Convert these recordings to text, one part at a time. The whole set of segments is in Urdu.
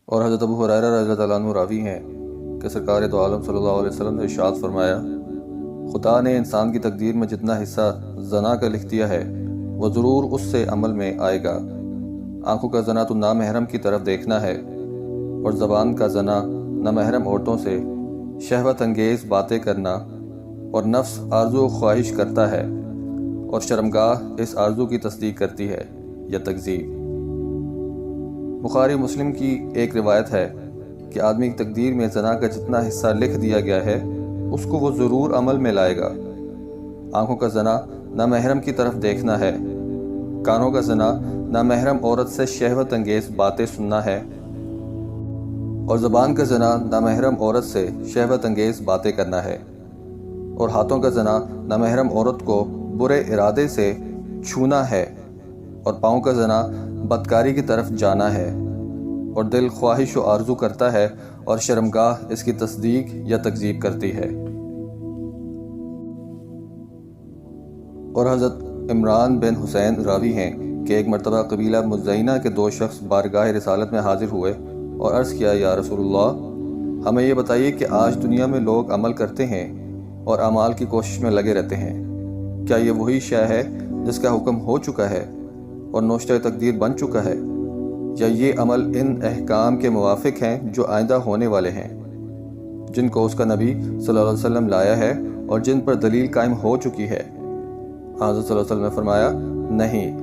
اور حضرت ابو ہریرہ رضی اللہ عنہ راوی ہیں کہ سرکار دو عالم صلی اللہ علیہ وسلم نے ارشاد فرمایا، خدا نے انسان کی تقدیر میں جتنا حصہ زنا کا لکھ دیا ہے وہ ضرور اس سے عمل میں آئے گا۔ آنکھوں کا زنا تو نامحرم کی طرف دیکھنا ہے، اور زبان کا زنا نامحرم عورتوں سے شہوت انگیز باتیں کرنا، اور نفس آرزو و خواہش کرتا ہے اور شرمگاہ اس آرزو کی تصدیق کرتی ہے یا تکذیب۔ بخاری مسلم کی ایک روایت ہے کہ آدمی کی تقدیر میں زنا کا جتنا حصہ لکھ دیا گیا ہے اس کو وہ ضرور عمل میں لائے گا۔ آنکھوں کا زنا نامحرم کی طرف دیکھنا ہے، کانوں کا زنا نامحرم عورت سے شہوت انگیز باتیں سننا ہے، اور زبان کا زنا نامحرم عورت سے شہوت انگیز باتیں کرنا ہے، اور ہاتھوں کا زنا نامحرم عورت کو برے ارادے سے چھونا ہے، اور پاؤں کا زنا بدکاری کی طرف جانا ہے، اور دل خواہش و آرزو کرتا ہے اور شرمگاہ اس کی تصدیق یا تکذیب کرتی ہے۔ اور حضرت عمران بن حسین راوی ہیں کہ ایک مرتبہ قبیلہ مزینہ کے 2 شخص بارگاہ رسالت میں حاضر ہوئے اور عرض کیا، یا رسول اللہ، ہمیں یہ بتائیے کہ آج دنیا میں لوگ عمل کرتے ہیں اور اعمال کی کوشش میں لگے رہتے ہیں، کیا یہ وہی شے ہے جس کا حکم ہو چکا ہے اور نوشتہ تقدیر بن چکا ہے، یا یہ عمل ان احکام کے موافق ہیں جو آئندہ ہونے والے ہیں، جن کو اس کا نبی صلی اللہ علیہ وسلم لایا ہے اور جن پر دلیل قائم ہو چکی ہے؟ حضرت صلی اللہ علیہ وسلم نے فرمایا، نہیں،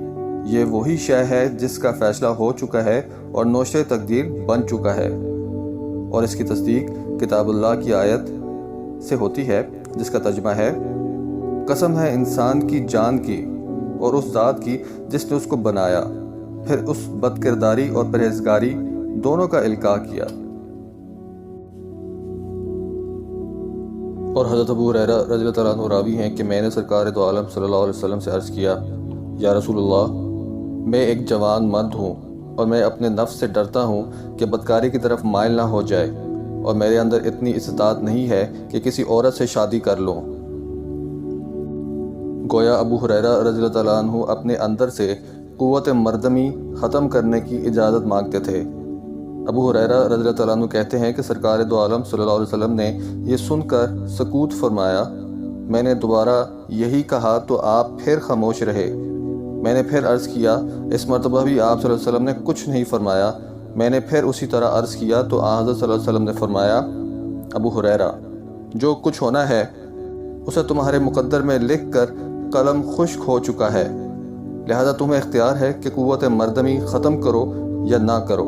یہ وہی شے ہے جس کا فیصلہ ہو چکا ہے اور نوشتہ تقدیر بن چکا ہے، اور اس کی تصدیق کتاب اللہ کی آیت سے ہوتی ہے جس کا ترجمہ ہے، قسم ہے انسان کی جان کی اور اس ذات کی جس نے اس کو بنایا، پھر اس بدکرداری اور پرہیزگاری دونوں کا القاء کیا۔ اور حضرت ابو ہریرہ رضی اللہ عنہ راوی ہیں کہ میں نے سرکار دو عالم صلی اللہ علیہ وسلم سے عرض کیا، یا رسول اللہ، میں ایک جوان مرد ہوں اور میں اپنے نفس سے ڈرتا ہوں کہ بدکاری کی طرف مائل نہ ہو جائے، اور میرے اندر اتنی استطاعت نہیں ہے کہ کسی عورت سے شادی کر لوں۔ گویا ابو ہریرہ رضی اللہ عنہ اپنے اندر سے قوت مردمی ختم کرنے کی اجازت مانگتے تھے۔ ابو ہریرہ رضی اللہ عنہ کہتے ہیں کہ سرکار دو عالم صلی اللہ علیہ وسلم نے یہ سن کر سکوت فرمایا۔ میں نے دوبارہ یہی کہا تو آپ پھر خاموش رہے۔ میں نے پھر عرض کیا، اس مرتبہ بھی آپ صلی اللہ علیہ وسلم نے کچھ نہیں فرمایا۔ میں نے پھر اسی طرح عرض کیا تو حضرت صلی اللہ علیہ وسلم نے فرمایا، ابو ہریرہ، جو کچھ ہونا ہے اسے تمہارے مقدر میں لکھ کر قلم خشک ہو چکا ہے، لہذا تمہیں اختیار ہے کہ قوت مردمی ختم کرو یا نہ کرو۔